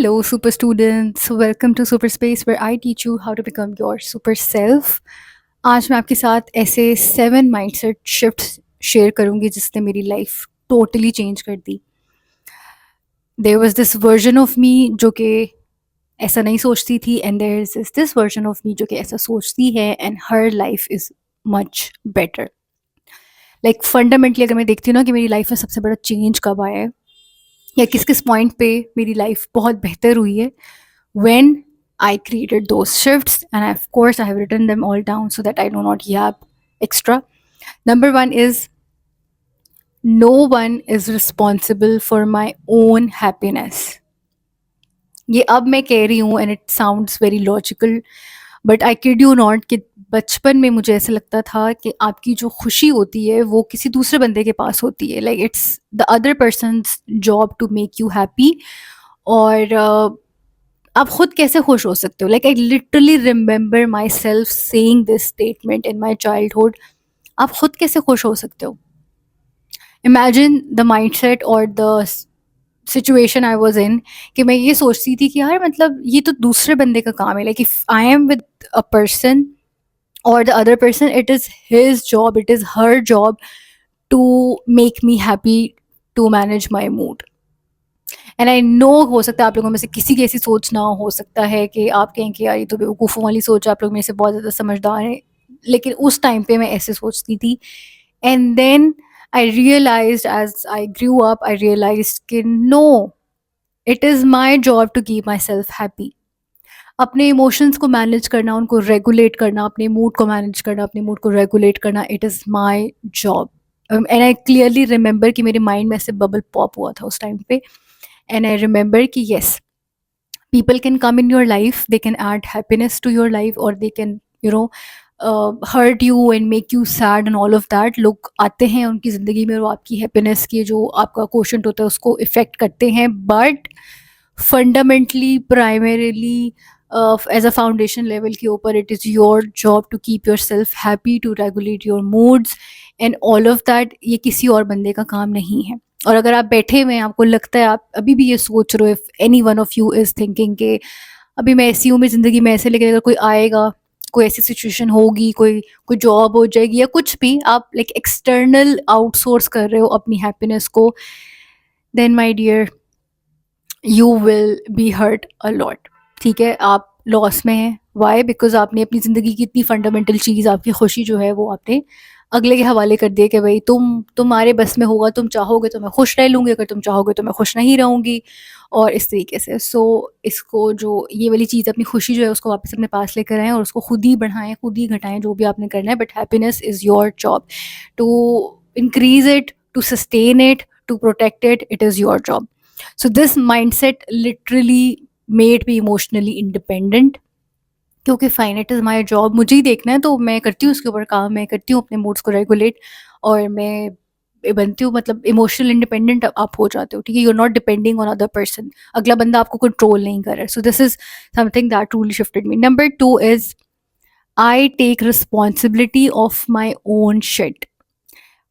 Hello, super students. Welcome to Super Space, where I teach you how to become your super self. आज मैं आपके साथ ऐसे 7 mindset shifts share करूंगी जिसने मेरी लाइफ टोटली चेंज कर दी. There was this version of me जो कि ऐसा नहीं सोचती थी, and there is this version of me जो कि ऐसा सोचती है, and her life is much better. Like fundamentally अगर मैं देखती हूँ ना कि मेरी लाइफ में सबसे बड़ा चेंज कब आया है या किस किस पॉइंट पे मेरी लाइफ बहुत बेहतर हुई है, when I created those shifts, and of course I have written them all down so that I do not yap extra. Number one is, no one is responsible for my own happiness. ये अब मैं कह रही हूँ, and it sounds very logical, but I kid you not कि बचपन में मुझे ऐसा लगता था कि आपकी जो खुशी होती है वो किसी दूसरे बंदे के पास होती है. Like it's the other persons job to make you happy. और आप खुद कैसे खुश हो सकते हो? Like I literally remember my self saying this statement in my childhood. आप खुद कैसे खुश हो सकते हो? इमेजिन द माइंड सेट और the situation I was in कि मैं ये सोचती थी कि यार मतलब ये तो दूसरे बंदे का काम है. Like if I am with a person और the other person, it is his job, it is her job to make me happy, to manage my mood. And I know हो सकता है आप लोगों में से किसी की ऐसी सोच ना हो सकता है कि आप कहें कि यार ये तो बेवकूफ़ों वाली सोच है, आप लोग मेरे से बहुत ज़्यादा समझदार हैं. लेकिन उस टाइम पे मैं ऐसे सोचती थी. And then I realized as I grew up, I realized कि no, it is my job to keep myself happy. अपने इमोशंस को मैनेज करना, उनको रेगुलेट करना, अपने मूड को मैनेज करना, अपने मूड को रेगुलेट करना, it is my job. And I clearly remember कि मेरे माइंड में ऐसे बबल पॉप हुआ था उस टाइम पे. And I remember कि yes, people can come in your life, they can add happiness to your life, or they can, hurt you and make you sad and all of that. लोग आते हैं उनकी ज़िंदगी में और वो आपकी happiness की जो आपका quotient होता है उसको affect करते हैं. But fundamentally, primarily, as a foundation level के ऊपर, it is your job to keep yourself happy, to regulate your moods and all of that. ये किसी और बंदे का काम नहीं है. और अगर आप बैठे हुए हैं, आपको लगता है, आप अभी भी ये सोच रहे हो, if any one of you is thinking कि अभी मैं ऐसी हूँ, मेरी ज़िंदगी में ऐसे, लेकिन अगर कोई आएगा, कोई ऐसी सिचुएशन होगी, कोई कोई जॉब हो जाएगी या कुछ भी, आप लाइक एक्सटर्नल आउटसोर्स कर रहे हो अपनी हैप्पीनेस को, then my dear, you will be hurt a lot. ठीक है, आप लॉस में हैं. वाई? बिकॉज आपने अपनी ज़िंदगी की इतनी फंडामेंटल चीज़, आपकी खुशी जो है, वो आपने अगले के हवाले कर दिए कि भाई तुम्हारे बस में होगा, तुम चाहोगे तो मैं खुश रह लूँगी, अगर तुम चाहोगे तो मैं खुश नहीं रहूँगी, और इस तरीके से. सो इसको, जो ये वाली चीज़, अपनी खुशी जो है उसको वापस अपने पास लेकर आएँ और उसको खुद ही बढ़ाएँ, खुद ही घटाएँ, जो भी आपने करना है. But happiness is your job. To increase it, to sustain it, to protect it, it is your job. So this mindset literally made me emotionally independent. क्योंकि fine, it is my job, मुझे ही देखना है, तो मैं करती हूँ उसके ऊपर काम, मैं करती हूँ अपने मूड्स को रेगुलेट, और मैं बनती हूँ, मतलब इमोशनल इंडिपेंडेंट आप हो जाते हो. ठीक है, you are not depending on other person. अगला बंदा आपको कंट्रोल नहीं कर रहा है. So this is something that truly shifted me. Number 2 is, I take responsibility of my own shit.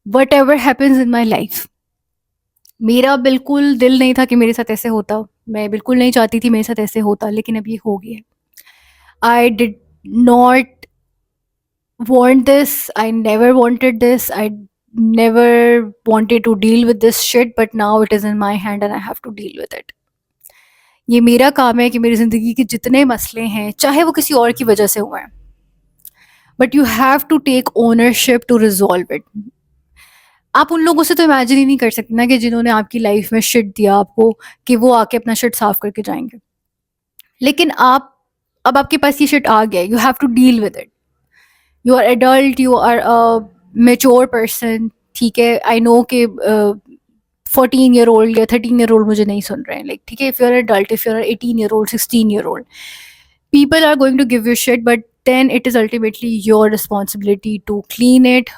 Whatever happens in my life, मेरा बिल्कुल दिल नहीं था कि मेरे साथ ऐसे होता, मैं बिल्कुल नहीं चाहती थी मेरे साथ ऐसे होता, लेकिन अब ये हो गया. I did not want this, I never wanted this, I never wanted to deal with this shit, but now it is in my hand and I have to deal with it. ये मेरा काम है कि मेरी ज़िंदगी के जितने मसले हैं, चाहे वो किसी और की वजह से हुए हैं, but you have to take ownership to resolve it. आप उन लोगों से तो इमेजिन ही नहीं कर सकते ना कि जिन्होंने आपकी लाइफ में शिट दिया आपको, कि वो आके अपना शिट साफ करके जाएंगे. लेकिन अब आपके पास ये शिट आ गया, you have to deal with it. You are adult, you are a mature person. ठीक है, आई नो कि 14-year-old या 13-year-old मुझे नहीं सुन रहे हैं. लाइक ठीक है, if you are adult, if you are 18-year-old, 16-year-old, people are going to give you shit, but then it is ultimately your responsibility to clean it,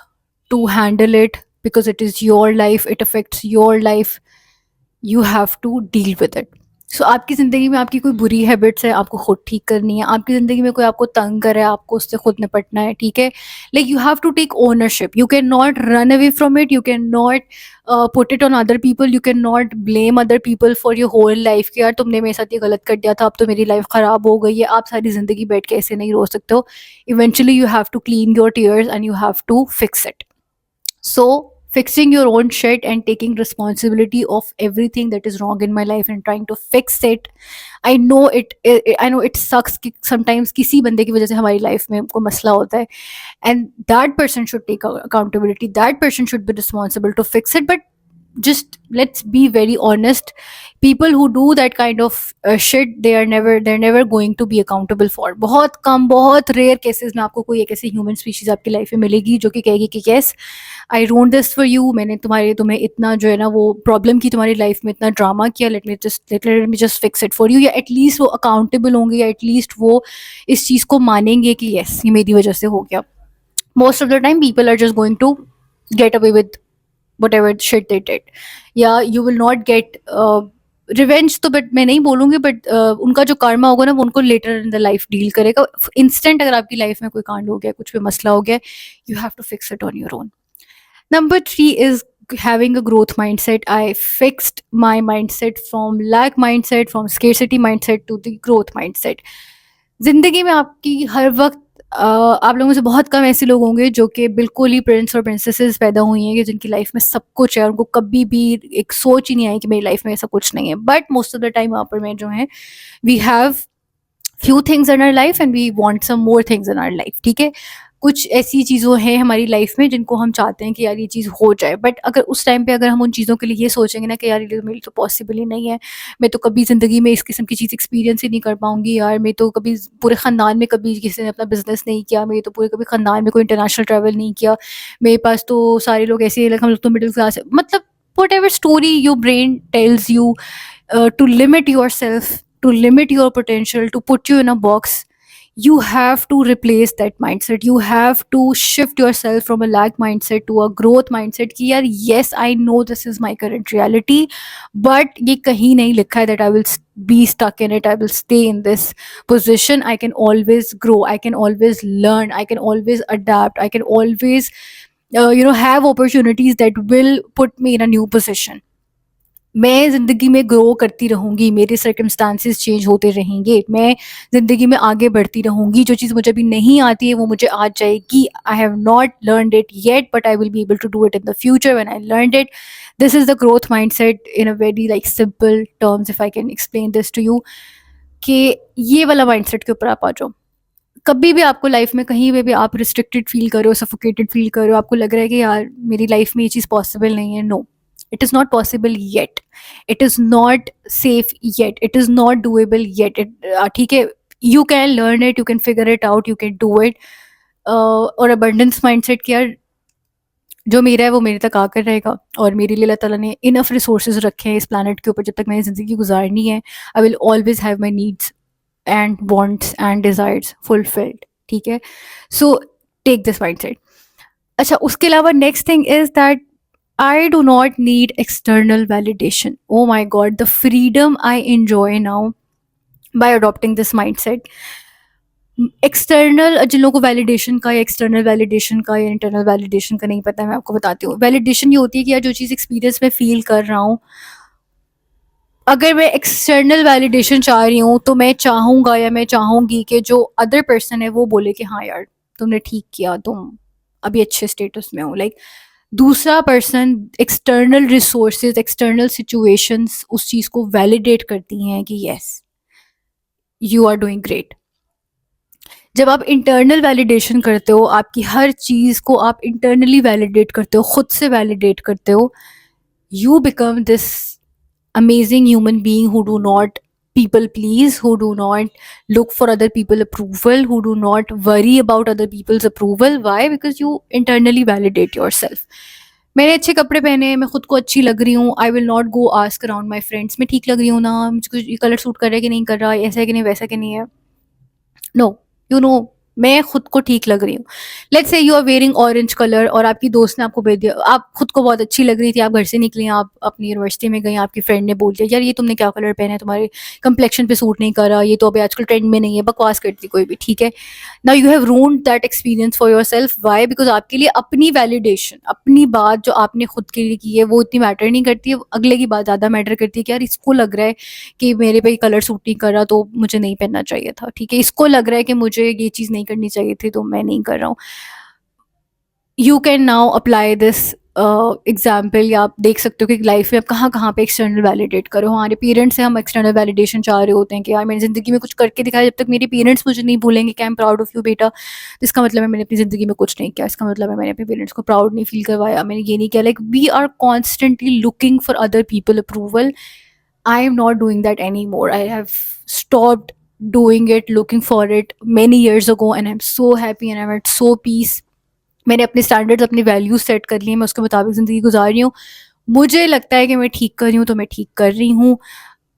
to handle it, because it is your life, it affects your life. You have to deal with it. सो आपकी ज़िंदगी में आपकी कोई बुरी habits है, आपको खुद ठीक करनी है। आपकी ज़िंदगी में कोई आपको तंग कर रहा है, आपको उससे खुद निपटना है, ठीक है? Like you have to take ownership, you can not run away from it, you can not put it on other people, you can not blame other people for your whole life कि यार तुमने मेरे साथ ये गलत कर दिया था, अब तो मेरी लाइफ ख़राब हो गई है। आप सारी ज़िंदगी बैठ के ऐसे नहीं रो सकते हो। Eventually you have to clean your tears and you have to fix it. So, fixing your own shit and taking responsibility of everything that is wrong in my life and trying to fix it. I know I know it sucks कि sometimes किसी बंदे की वजह से हमारी life में कोई मसला होता है, and that person should take accountability. That person should be responsible to fix it. But just let's be very honest, people who do that kind of shit, they're never going to be accountable for. बहुत कम, बहुत rare cases में आपको कोई एक ऐसी human species आपकी life में मिलेगी जो कि कहेगी कि yes, I ruined this for you, मैंने तुम्हें इतना जो है ना वो प्रॉब्लम की तुम्हारी लाइफ में इतना ड्रामा किया, let me just fix it for you. या एटलीस्ट वो अकाउंटेबल होंगे, या एटलीस्ट वो इस चीज़ को मानेंगे कि यस ये मेरी वजह से हो गया। Most of the time people are just going to get away with whatever shit they did. या you will not get revenge, तो बट मैं नहीं बोलूँगी, बट उनका जो कर्मा होगा ना वो उनको later in the life deal करेगा। इंस्टेंट अगर आपकी लाइफ में कोई कांड हो गया, कुछ भी मसला हो गया, you have to fix it on your own. Number 3 is having a growth mindset. I fixed my mindset from lack mindset, from scarcity mindset to the growth mindset. ज़िंदगी में आपकी हर वक्त आप लोगों में से बहुत कम ऐसे लोग होंगे जो कि बिल्कुल ही प्रिंस और प्रिंसेसेस पैदा हुई हैं कि जिनकी लाइफ में सब कुछ है, उनको कभी भी एक सोच ही नहीं आई कि मेरी लाइफ में ऐसा कुछ नहीं है। But most of the time वहाँ पर मैं जो है, we have few things in our life and we want some more things in our life, ठीक है? कुछ ऐसी चीज़ों हैं हमारी लाइफ में जिनको हम चाहते हैं कि यार ये चीज़ हो जाए, बट अगर उस टाइम पे अगर हम उन चीज़ों के लिए ये सोचेंगे ना कि यार ये मेरे तो पॉसिबल ही नहीं है, मैं तो कभी ज़िंदगी में इस किस्म की चीज़ एक्सपीरियंस ही नहीं कर पाऊँगी यार, मैं तो कभी पूरे ख़ानदान में कभी किसी ने अपना बिज़नेस नहीं किया, मैं तो पूरे कभी ख़ानदान में कोई इंटरनेशनल ट्रैवल नहीं किया, मेरे पास तो सारे लोग ऐसे ही, हम लोग तो मिडिल क्लास है, मतलब whatever story your brain tells you to limit yourself, to limit your potential, to put you in a box, you have to replace that mindset. You have to shift yourself from a lack mindset to a growth mindset कि यार yes, I know this is my current reality, but ये कहीं नहीं लिखा है that I will be stuck in it, I will stay in this position. I can always grow, I can always learn, I can always adapt, I can always have opportunities that will put me in a new position. मैं ज़िंदगी में grow करती रहूँगी, मेरे circumstances change होते रहेंगे, मैं ज़िंदगी में आगे बढ़ती रहूँगी, जो चीज़ मुझे अभी नहीं आती है वो मुझे आ जाएगी। I have not learned it yet, but I will be able to do it in the future when I learned it. This is the growth mindset in a very like simple terms, if I can explain this to you, कि ये वाला mindset के ऊपर आप आ जाओ। कभी भी आपको लाइफ में कहीं पे भी आप रिस्ट्रिक्टेड फील कर रहे हो, सफोकेटेड फील कर रहे हो, आपको लग रहा है कि यार मेरी लाइफ में ये चीज़ पॉसिबल नहीं है, no, it is not possible yet, it is not safe yet, it is not doable yet, ठीक है, you can learn it, you can figure it out, you can do it। और abundance mindset कि यार जो मेरा है वो मेरे तक आकर रहेगा, और मेरे लिए अल्लाह ताला ने इनफ रिसोर्सेज रखे हैं इस प्लानट के ऊपर, जब तक मैंने ज़िंदगी गुजारनी है, I will always have my needs and wants and desires fulfilled, ठीक है? So take this mindset. अच्छा, उसके अलावा next thing is that I do not need external validation. Oh my God, the freedom I enjoy now by adopting this mindset. External, जिन लोगों को validation का या एक्सटर्नल वैलिडेशन का या इंटरनल वैलिडेशन का नहीं पता है, मैं आपको बताती हूँ। वैलिडेशन ये होती है कि यार जो चीज़ एक्सपीरियंस में फील कर रहा हूँ, अगर मैं एक्सटर्नल वैलिडेशन चाह रही हूँ तो मैं चाहूँगा या मैं चाहूँगी कि जो अदर पर्सन है वो बोले कि हाँ यार तुमने ठीक किया, तुम अभी अच्छे स्टेटस में हो। लाइक दूसरा person, external resources, external situations उस चीज़ को वैलिडेट करती हैं कि yes you are doing great. जब आप इंटरनल वैलिडेशन करते हो, आपकी हर चीज़ को आप इंटरनली वैलिडेट करते हो, खुद से वैलिडेट करते हो, you become this amazing human being who do not people please, who do not look for other people approval, who do not worry about other people's approval. Why? Because you internally validate yourself. मैंने अच्छे कपड़े पहने हैं, मैं खुद को अच्छी लग रही हूँ, I will not go ask around my friends मैं ठीक लग रही हूँ ना, मुझको ये कलर सूट कर रहा है कि नहीं कर रहा, ऐसा है कि नहीं, वैसा कि नहीं है। नो, you know मैं खुद को ठीक लग रही हूँ। Let's say you are wearing orange colour और आपकी दोस्त ने आपको भेज दिया, आप खुद को बहुत अच्छी लग रही थी, आप घर से निकली, आप अपनी यूनिवर्सिटी में गई, आपकी फ्रेंड ने बोल दिया यार ये तुमने क्या कलर पहना है, तुम्हारे कंप्लेक्शन पे सूट नहीं कर रहा, ये तो अभी आजकल ट्रेंड में नहीं है, बकवास करती कोई भी, ठीक है। Now you have ruined that experience for yourself, why? Because आपके लिए अपनी वैलिडेशन, अपनी बात जो आपने खुद के लिए की है वो इतनी मैटर नहीं करती है, अगले की बात ज़्यादा मैटर करती है कि यार इसको लग रहा है कि मेरे पे कलर सूट नहीं कर रहा तो मुझे नहीं पहनना चाहिए था, ठीक है। इसको लग रहा है कि मुझे ये चीज़ नहीं करनी चाहिए थी तो मैं नहीं कर रहा हूँ। You can now apply this example, या आप देख सकते हो कि लाइफ में आप कहाँ कहाँ पे एक्सटर्नल वैलिडेट करो। हमारे पेरेंट्स से हम एक्सटर्नल वैलिडेशन चाह रहे होते हैं कि यार मेरी ज़िंदगी में कुछ करके दिखाया, जब तक मेरे पेरेंट्स मुझे नहीं बोलेंगे कि I am proud of you बेटा, तो इसका मतलब है मैंने अपनी ज़िंदगी में कुछ नहीं किया, इसका मतलब है मैंने अपने पेरेंट्स को प्राउड नहीं फील करवाया, मैंने ये नहीं किया। Like we are constantly looking for other people approval. I am not doing that anymore. I have stopped doing it, looking for it many years ago, and I'm so happy and I'm at so peace. मैंने अपने standards, अपनी values set कर लिए, मैं उसके मुताबिक ज़िंदगी गुजार रही हूँ। मुझे लगता है कि मैं ठीक कर रही हूँ तो मैं ठीक कर रही हूँ।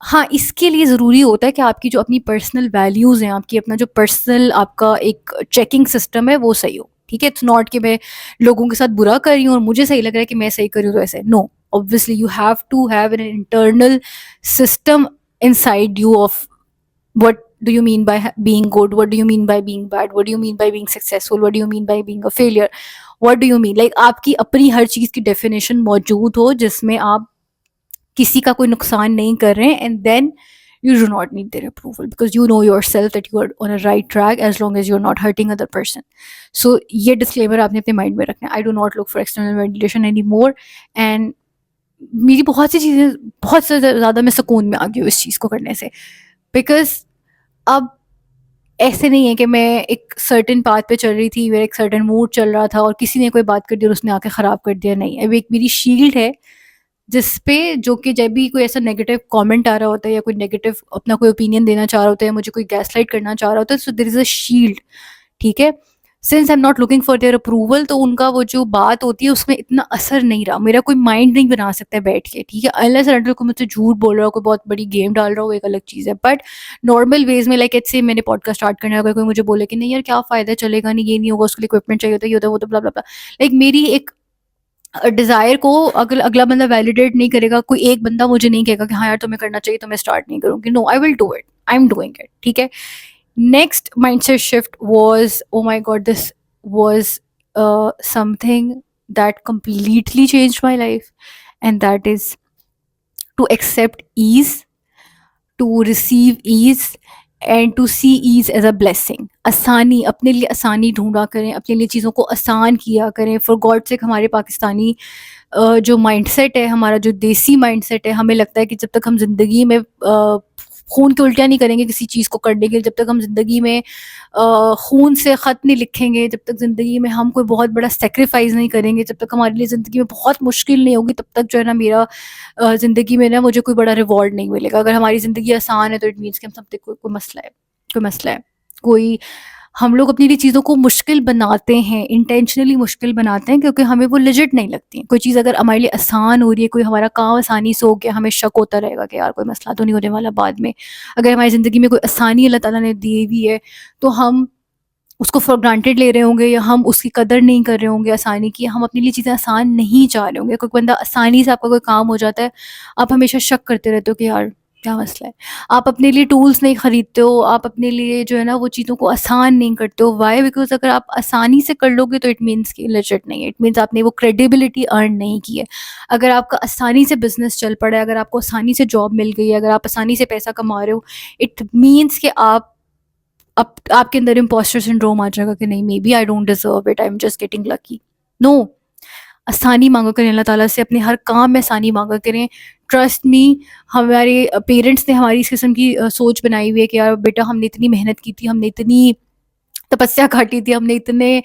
हाँ, इसके लिए ज़रूरी होता है कि आपकी जो अपनी पर्सनल वैल्यूज़ हैं, आपकी अपना जो पर्सनल आपका एक चेकिंग सिस्टम है वो सही हो, ठीक है। इट्स नॉट कि मैं लोगों के साथ बुरा कर रही हूँ और मुझे सही लग रहा है कि मैं सही कर रही हूँ तो ऐसे, no. Obviously you have to have an internal system inside you of what do you mean by being good, what do you mean by being bad, what do you mean by being successful, what do you mean by being a failure, what do you mean, like आपकी अपनी हर चीज़ की definition मौजूद हो जिसमें आप किसी का कोई नुकसान नहीं कर रहे हैं, and then you do not need their approval because you know yourself that you are on a right track as long as you're not hurting other person. So ये disclaimer आपने अपने mind में रखना है. I do not look for external validation anymore, and मेरी बहुत सी चीज़ें, बहुत से ज़्यादा मैं सुकून में आ गई हूँ इस चीज़ को करने से, बिकॉज अब ऐसे नहीं है कि मैं एक सर्टेन पाथ पे चल रही थी, मेरा एक सर्टेन मूड चल रहा था और किसी ने कोई बात कर दी और उसने आके ख़राब कर दिया, नहीं। अब एक मेरी शील्ड है जिस पे, जो कि जब भी कोई ऐसा नेगेटिव कमेंट आ रहा होता है या कोई नेगेटिव अपना कोई ओपिनियन देना चाह रहा होता है, मुझे कोई गैसलाइट करना चाह रहा होता है, so there is a shield, ठीक है। Since I am not looking for their approval, तो उनका वो जो बात होती है उसमें इतना असर नहीं रहा, मेरा कोई माइंड नहीं बना सकता है बैठ के, ठीक है। अनलेस अनटिल कोई मुझसे झूठ बोल रहा हो, कोई बहुत बड़ी गेम डाल रहा हो, एक अलग चीज़ है। बट नॉर्मल वेज में, लाइक इट्स से मैंने पॉडकास्ट स्टार्ट करना है, अगर कोई मुझे बोले कि नहीं यार क्या फ़ायदा, चलेगा नहीं, ये नहीं होगा, उसके लिए इक्विपमेंट चाहिए होता है, ये होता है, वो तो ब्ला ब्ला ब्ला, लाइक मेरी एक डिज़ायर को अगर अगला बंदा वैलिडेट नहीं करेगा, कोई एक बंदा मुझे नहीं कहेगा कि हाँ यार तुम्हें करना चाहिए, तो मैं स्टार्ट नहीं करूँगी। No, I will do it, I am doing it, ठीक है। Next mindset shift was, oh my god, this was something that completely changed my life, and that is to accept ease, to receive ease, and to see ease as a blessing. आसानी, अपने लिए आसानी ढूंढा करें, अपने लिए चीज़ों को आसान किया करें। फॉर गॉड सेक, हमारे पाकिस्तानी जो माइंडसेट है, हमारा जो देसी माइंडसेट है, हमें लगता है कि जब तक हम ज़िंदगी में खून की उल्टियाँ नहीं करेंगे किसी चीज़ को करने के लिए, जब तक हम ज़िंदगी में खून से ख़त नहीं लिखेंगे, जब तक ज़िंदगी में हम कोई बहुत बड़ा सेक्रीफाइस नहीं करेंगे, जब तक हमारे लिए ज़िंदगी में बहुत मुश्किल नहीं होगी, तब तक जो है ना मेरा ज़िंदगी में ना मुझे कोई बड़ा रिवॉर्ड नहीं मिलेगा। अगर हमारी ज़िंदगी आसान है तो इट मीन्स कि हम सब पे कोई मसला है, कोई मसला है, कोई, हम लोग अपनी लिए चीज़ों को मुश्किल बनाते हैं, इंटेंशनली मुश्किल बनाते हैं क्योंकि हमें वो लेजिट नहीं लगती। कोई चीज़ अगर हमारे लिए आसान हो रही है, कोई हमारा काम आसानी से हो गया, हमें शक होता रहेगा कि यार कोई मसला तो नहीं होने वाला बाद में। अगर हमारी ज़िंदगी में कोई आसानी अल्लाह ताला ने दी हुई है तो हम उसको फॉर ग्रांटेड ले रहे होंगे या हम उसकी कदर नहीं कर रहे होंगे आसानी की, हम अपने लिए चीज़ें आसान नहीं चाह रहे होंगे। कोई बंदा आसानी से आपका कोई काम हो जाता है, आप हमेशा शक करते रहते हो कि यार क्या मसला है। आप अपने लिए टूल्स नहीं खरीदते हो, आप अपने लिए जो है ना वो चीज़ों को आसान नहीं करते हो। व्हाई? बिकॉज़ अगर आप आसानी से कर लोगे तो इट मीन्स कि लेजिट नहीं है, इट मीन्स आपने वो क्रेडिबिलिटी अर्न नहीं की है। अगर आपका आसानी से बिज़नेस चल पड़ा है, अगर आपको आसानी से जॉब मिल गई है, अगर आप आसानी से पैसा कमा रहे हो, इट मीन्स कि आपके अंदर इम्पोस्टर सिंड्रोम आ जाएगा कि नहीं, maybe I don't deserve it, I am just getting lucky. No, आसानी मांगा करें अल्लाह ताला से, अपने हर काम में आसानी मांगा करें। ट्रस्ट मी, हमारे पेरेंट्स ने हमारी इस किस्म की सोच बनाई हुई है कि यार बेटा हमने इतनी मेहनत की थी, हमने इतनी तपस्या काटी थी, हमने इतने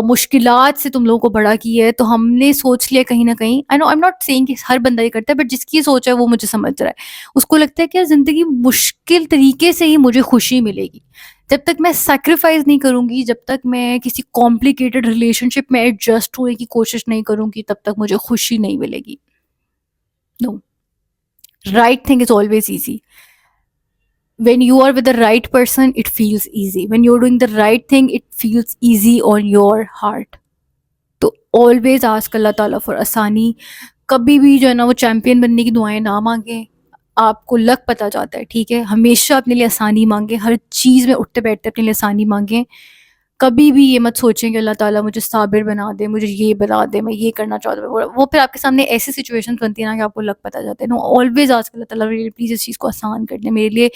मुश्किलात से तुम लोगों को बड़ा किया है, तो हमने सोच लिया कहीं न कहीं, I know, I am not saying कि हर बंदा ये करता है, बट जिसकी सोच है वो मुझे समझ रहा है। उसको लगता है कि यार ज़िंदगी मुश्किल तरीके से ही मुझे खुशी मिलेगी। जब तक मैं सैक्रिफाइस नहीं करूँगी, जब तक मैं किसी कॉम्प्लिकेटेड रिलेशनशिप में एडजस्ट होने की कोशिश नहीं करूँगी, तब तक मुझे खुशी नहीं मिलेगी। No, right thing is always easy. when you are with the right person, it feels easy. When you're doing the right thing, it feels easy on your heart. तो ऑलवेज आस्क अल्लाह ताला फॉर आसानी. कभी भी जो है ना वो champion बनने की दुआएं ना मांगे. आपको लक पता जाता है, ठीक है. हमेशा अपने लिए आसानी मांगे. हर चीज़ में उठते बैठते अपने लिए आसानी मांगे. कभी भी ये मत सोचें कि अल्लाह ताला मुझे साबिर बना दे, मुझे ये बना दे, मैं ये करना चाहता हूँ. वो फिर आपके सामने ऐसी सिचुएशन बनती है ना कि आपको लग पता जाता है. नो, ऑलवेज आस्क अल्लाह ताला प्लीज़ इस चीज़ को आसान कर दे मेरे लिए.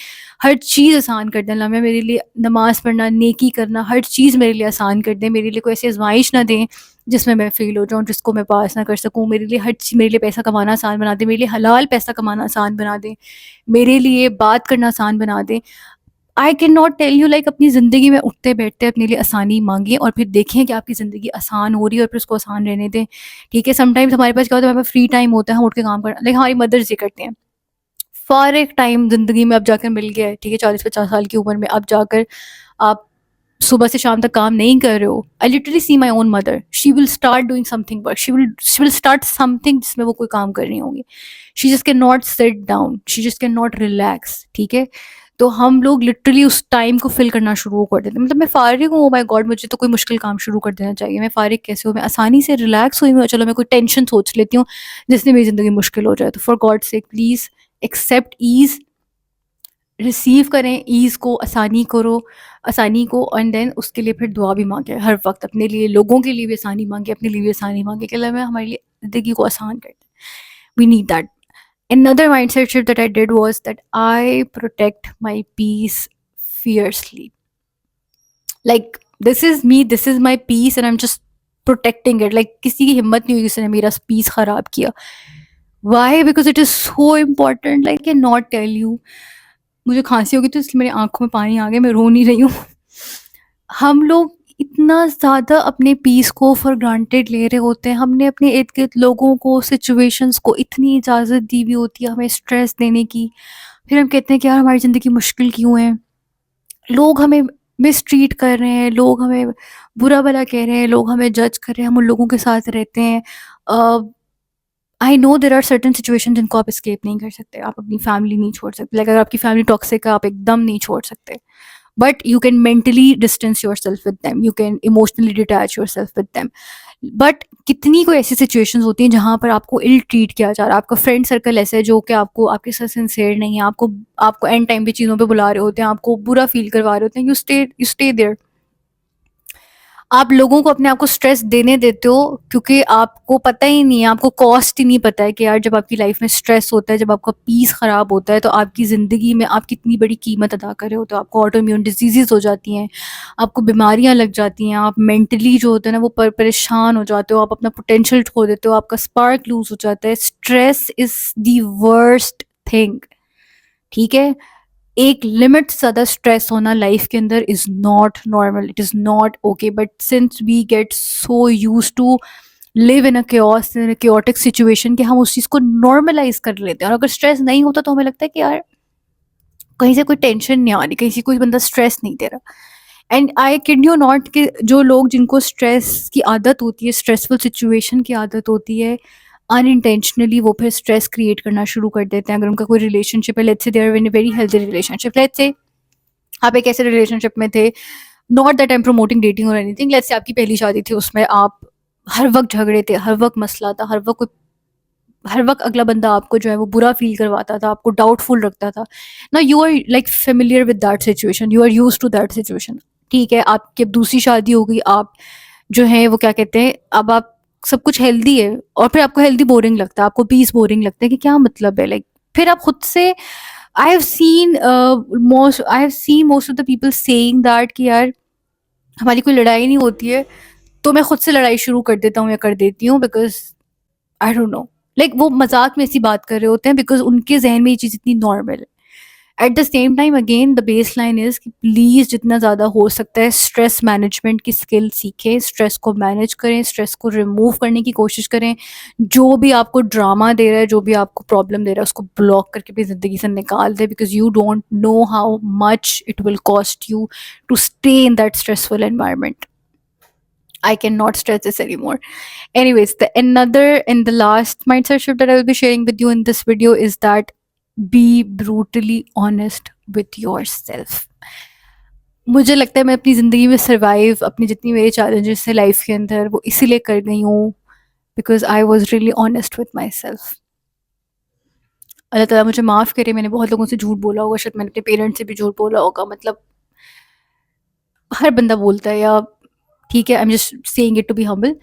हर चीज़ आसान कर दे अल्लाह. मैं मेरे लिए नमाज़ पढ़ना, नेकी करना, हर चीज़ मेरे लिए आसान कर दे. मेरे लिए कोई ऐसी आजमाइश ना दें जिसमें मैं फ़ेल हो जाऊँ, जिसको मैं पास ना कर सकूँ. मेरे लिए हर चीज़, मेरे लिए पैसा कमाना आसान बना दे. मेरे लिए हलाल पैसा कमाना आसान बना दे. मेरे लिए बात करना आसान बना दे. I can not tell you, like अपनी ज़िंदगी में उठते बैठते अपने लिए आसानी मांगिए और फिर देखें कि आपकी ज़िंदगी आसान हो रही है और फिर उसको आसान रहने दें. ठीक है. समटाइम्स हमारे पास क्या होता है, हमारे पास फ्री टाइम होता है, हम उठ के काम करना, लाइक हमारी मदर्स ये करते हैं. फॉर एक टाइम ज़िंदगी में अब जाकर मिल गया है, ठीक है, 40-50 साल की उम्र में अब जाकर आप सुबह से शाम तक काम नहीं कर रहे हो. I literally see my own mother, she will start doing something work, she will start something जिसमें वो कोई काम कर रही होंगी. She just can not sit down, she just can not relax. ठीक है. तो हम लोग लिटरली उस टाइम को फिल करना शुरू कर देते हैं. मतलब मैं फारिग हूँ, माय गॉड, मुझे तो कोई मुश्किल काम शुरू कर देना चाहिए. मैं फारिग कैसे हूँ, मैं आसानी से रिलैक्स हुई हूँ, चलो मैं कोई टेंशन सोच लेती हूँ जिससे मेरी ज़िंदगी मुश्किल हो जाए. तो for God sake please accept ease, receive करें ईज़ को, आसानी करो, आसानी को. एंड देन उसके लिए फिर दुआ भी मांगे हर वक्त. अपने लिए, लोगों के लिए भी आसानी मांगे, अपने लिए भी आसानी मांगे कि अल्लाह मैं हमारे लिए ज़िंदगी को आसान कर दे. We need that. Another mindset shift that I did was that I protect my peace fiercely. Like, this is me, this is my peace, and I'm just protecting it. Like, किसी की हिम्मत नहीं हुई किसी ने मेरा peace खराब किया. Why? Because it is so important. Like, I cannot tell you. मुझे खांसी होगी तो इसलिए मेरी आंखों में पानी आ गया, मैं रो नहीं रही हूँ. हम लोग इतना ज़्यादा अपने पीस को फॉर ग्रांटेड ले रहे होते हैं. हमने अपने इर्द गिर्द लोगों को, सिचुएशंस को इतनी इजाज़त दी हुई होती है हमें स्ट्रेस देने की. फिर हम कहते हैं कि यार हमारी ज़िंदगी मुश्किल क्यों है. लोग हमें मिसट्रीट कर रहे हैं, लोग हमें बुरा भला कह रहे हैं, लोग हमें जज कर रहे हैं, हम उन लोगों के साथ रहते हैं. I know there are certain situation जिनको आप escape नहीं कर सकते. आप अपनी फैमिली नहीं छोड़ सकते. लाइक अगर आपकी फैमिली टॉक्सिक है, आप एकदम नहीं छोड़ सकते. But you can mentally distance yourself with them. You can emotionally detach yourself with them. But कितनी कोई ऐसी सिचुएशंस होती हैं जहाँ पर आपको इल ट्रीट किया जा रहा है. आपका फ्रेंड सर्कल ऐसा है जो कि आपको, आपके साथ सिंसियर नहीं है, आपको आपको एंड टाइम पे चीज़ों पे बुला रहे होते हैं, आपको बुरा फील करवा रहे होते हैं. You stay there. आप लोगों को अपने आप को स्ट्रेस देने देते हो क्योंकि आपको पता ही नहीं है, आपको कॉस्ट ही नहीं पता है कि यार जब आपकी लाइफ में स्ट्रेस होता है, जब आपका पीस ख़राब होता है, तो आपकी ज़िंदगी में आप कितनी बड़ी कीमत अदा कर रहे हो. तो आपको ऑटो इम्यून डिजीज़ हो जाती हैं, आपको बीमारियां लग जाती हैं, आप मेंटली जो होते हैं ना वो परेशान हो जाते हो, आप अपना पोटेंशियल खो देते हो, आपका स्पार्क लूज हो जाता है. Stress is the worst thing. ठीक है. एक लिमिट से ज़्यादा स्ट्रेस होना लाइफ के अंदर is not normal, it is not okay. But since we get so use to live in a chaos, in a chaotic situation, कि हम उस चीज़ को नॉर्मलाइज कर लेते हैं. और अगर स्ट्रेस नहीं होता तो हमें लगता है कि यार कहीं से कोई टेंशन नहीं आ रही, कहीं से कोई बंदा स्ट्रेस नहीं दे रहा. And I kid you not कि जो लोग, जिनको स्ट्रेस की आदत होती है, स्ट्रेसफुल सिचुएशन की आदत होती है, अनइंटेंशनली वो फिर स्ट्रेस क्रिएट करना शुरू कर देते हैं. अगर उनका कोई रिलेशनशिप है, let's say they are in a very healthy relationship, let's say आप एक ऐसे रिलेशनशिप में थे, not that I am promoting dating और एनीथिंग, लेट्स से आपकी पहली शादी थी, उसमें आप हर वक्त झगड़े थे, हर वक्त मसला था, हर वक्त अगला बंदा आपको जो है वो बुरा फील करवाता था, आपको डाउटफुल रखता था. ना you are like familiar with that situation, you are use to that situation. ठीक है. आपकी अब दूसरी शादी हो गई, आप जो है वो क्या कहते हैं, अब आप सब कुछ हेल्दी है और फिर आपको हेल्दी बोरिंग लगता है, आपको पीस बोरिंग लगता है कि क्या मतलब है. लाइक फिर आप खुद से, आई have scene most of the people saying that कि यार हमारी कोई लड़ाई नहीं होती है तो मैं खुद से लड़ाई शुरू कर देता हूँ या कर देती हूँ, because I don't know, like वो मजाक में ऐसी बात कर रहे होते हैं बिकॉज उनके जहन में ये चीज़ इतनी नॉर्मल है. At the same time again the base line is कि प्लीज़ जितना ज़्यादा हो सकता है स्ट्रेस मैनेजमेंट की स्किल सीखें, स्ट्रेस को मैनेज करें, स्ट्रेस को रिमूव करने की कोशिश करें. जो भी आपको ड्रामा दे रहा है, जो भी आपको प्रॉब्लम दे रहा है, उसको ब्लॉक करके अपनी ज़िंदगी से निकाल दें, because you don't know how much it will cost you to stay in that stressful environment. I cannot stress this anymore. Anyways, the another and the last mindset shift that I will be sharing with you in this video is that be brutally honest with yourself. मुझे लगता है मैं अपनी ज़िंदगी में survive अपनी जितनी मेरे चैलेंजेस थे लाइफ के अंदर वो इसीलिए कर गई हूँ because I was really honest with myself. अल्लाह ताला मुझे माफ़ करे, मैंने बहुत लोगों से झूठ बोला होगा, शायद मैंने अपने पेरेंट्स से भी झूठ बोला होगा, मतलब हर बंदा बोलता है, या ठीक है, I am just saying it to be humble,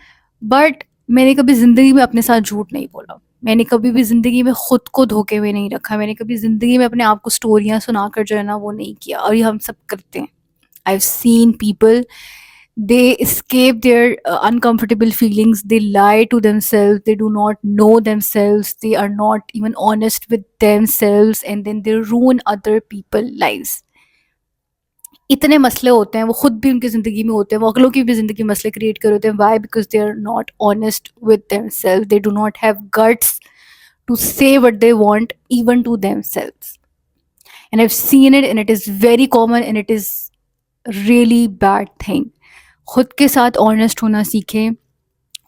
but मैंने कभी ज़िंदगी में अपने साथ झूठ नहीं बोला। मैंने कभी भी ज़िंदगी में खुद को धोखे में नहीं रखा। मैंने कभी ज़िंदगी में अपने आप को स्टोरियाँ सुनाकर जो है ना वो नहीं किया, और ये हम सब करते हैं। आई have seen people, they escape their uncomfortable feelings, they lie to themselves, they do not know themselves, they are not even honest with themselves, and then they ruin other people lives. इतने मसले होते हैं, वो खुद भी उनकी ज़िंदगी में होते हैं, वो अगलों की भी ज़िंदगी में मसले क्रिएट कर होते हैं। Why? Because they are not honest with themselves, they do not have guts to say what they want even to themselves, and I have seen it and it is very common and it is really bad thing. खुद के साथ honest होना सीखें।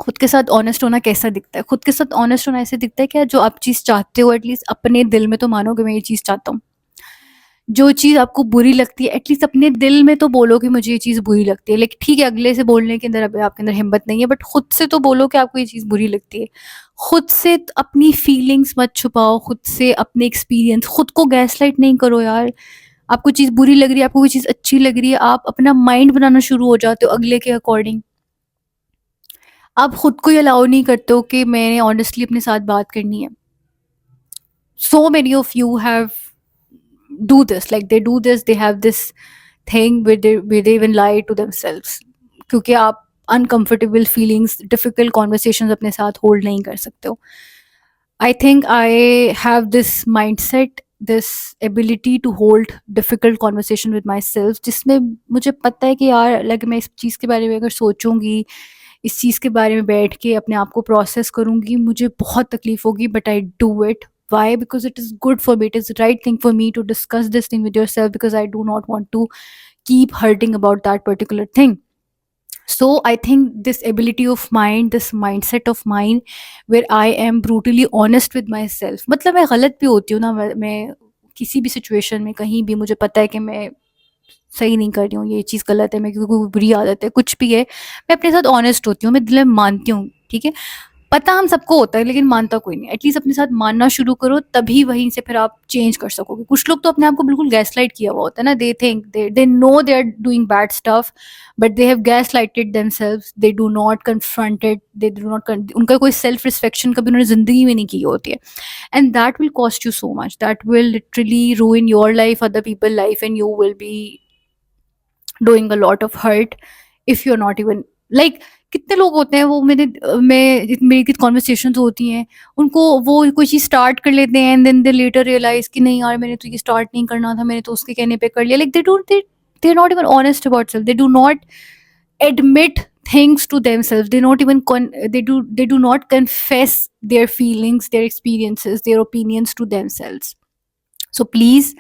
खुद के साथ honest होना कैसा दिखता है? खुद के साथ ऑनेस्ट होना ऐसे दिखता है कि जो आप चीज़ चाहते हो एटलीस्ट अपने दिल में तो मानो कि मैं ये चीज़ चाहता हूँ। जो चीज़ आपको बुरी लगती है एटलीस्ट अपने दिल में तो बोलो कि मुझे ये चीज़ बुरी लगती है। लेकिन ठीक है, अगले से बोलने के अंदर अभी आपके अंदर हिम्मत नहीं है, बट खुद से तो बोलो कि आपको ये चीज़ बुरी लगती है। खुद से अपनी फीलिंग्स मत छुपाओ, खुद से अपने एक्सपीरियंस, खुद को गैसलाइट नहीं करो यार। आपको चीज़ बुरी लग रही है, आपको कोई चीज़ अच्छी लग रही है, आप अपना माइंड बनाना शुरू हो जाते हो अगले के अकॉर्डिंग। आप खुद को ही अलाउ नहीं करते हो कि मैंने ऑनेस्टली अपने साथ बात करनी है। So many of you have do this, like they do this, they have this thing where they even lie to themselves, क्योंकि आप uncomfortable feelings, difficult conversations अपने साथ hold नहीं कर सकते हो। I think I have this mindset, this ability to hold difficult conversation with myself, जिसमें मुझे पता है कि यार like मैं इस चीज़ के बारे में अगर सोचूंगी, इस चीज़ के बारे में बैठ के अपने आप को प्रोसेस करूंगी, मुझे बहुत तकलीफ होगी, but I do it. Why? Because it is good for me. It is the right thing for me to discuss this thing with yourself, because I do not want to keep hurting about that particular thing. So I think this ability of mine, this mindset of mine, where I am brutally honest with myself. मतलब मैं गलत भी होती हूँ ना, मैं किसी भी सिचुएशन में कहीं भी मुझे पता है कि मैं सही नहीं कर रही हूँ, ये चीज़ गलत है, मैं क्योंकि कोई बुरी आदत है, कुछ भी है, मैं अपने साथ ऑनेस्ट होती हूँ, मैं दिल में मानती हूँ, ठीक है। पता हम सबको होता है लेकिन मानता कोई नहीं। एटलीस्ट अपने साथ मानना शुरू करो, तभी वहीं से फिर आप चेंज कर सकोगे। कुछ लोग तो अपने आप को बिल्कुल गैसलाइट किया हुआ होता है ना, they think they know they are doing bad stuff, but they have gaslighted themselves, they do not confront it, they do not, उनका कोई सेल्फ रिस्पेक्शन कभी उन्होंने ज़िंदगी में नहीं की होती है, and that will cost you so much, that will literally ruin your life, other people life, and you will be doing a lot of hurt if you are not even like. कितने लोग होते हैं, वो मेरी कितनी conversation होती हैं, उनको वो कोई चीज़ स्टार्ट कर लेते हैं and then they later realize कि नहीं यार मैंने तो ये स्टार्ट नहीं करना था, मैंने तो उसके कहने पे कर लिया। Like they are not even honest about self, they do not admit things to themselves, they do not confess their feelings, their experiences, their opinions to themselves. So please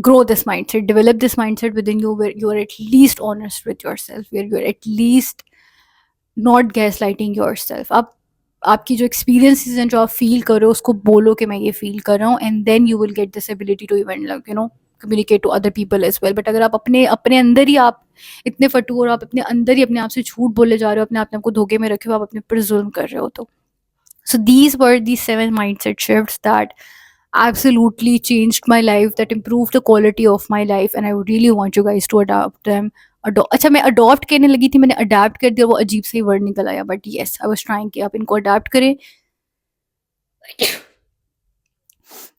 grow this mindset, develop this mindset within you, where you are at least honest with yourself, where you are at least not gaslighting yourself. आप आपकी जो experiences हैं, जो आप feel कर रहे हो, उसको बोलो कि मैं ये फील कर रहा हूँ, and then you will get this ability to even like communicate to other people as well. But अगर आप अपने अपने अंदर ही आप इतने फटू और आप अपने अंदर ही अपने आप से झूठ बोले जा रहे हो, अपने आप को धोखे में रखे हो, आप अपने पर जुल्म कर रहे हो। तो so these were the 7 mindset shifts that absolutely changed my life, that improved the quality of my life, and I would really want you guys to adopt them. अच्छा, मैं अडॉप्ट करने लगी थी, मैंने अडेप्ट कर दिया, वो अजीब से ही वर्ड निकल आया, but yes I was trying कि आप इनको अडेप्ट करें,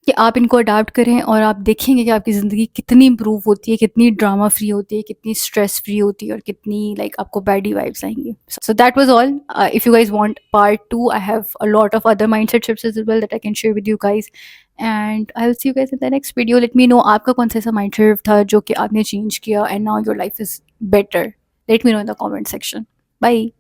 कि आप इनको अडॉप्ट करें, और आप देखेंगे कि आपकी ज़िंदगी कितनी इम्प्रूव होती है, कितनी ड्रामा फ्री होती है, कितनी स्ट्रेस फ्री होती है, और कितनी लाइक आपको बैडी वाइब्स आएंगी। So that was all. If you guys want part 2, I have a lot of other mindset shifts as well that I can share with you guys, and I will see you guys in the next video. Let me know आपका कौन सा ऐसा mindset shift था जो कि आपने change किया and now your life is better. Let me know in the comment section. Bye.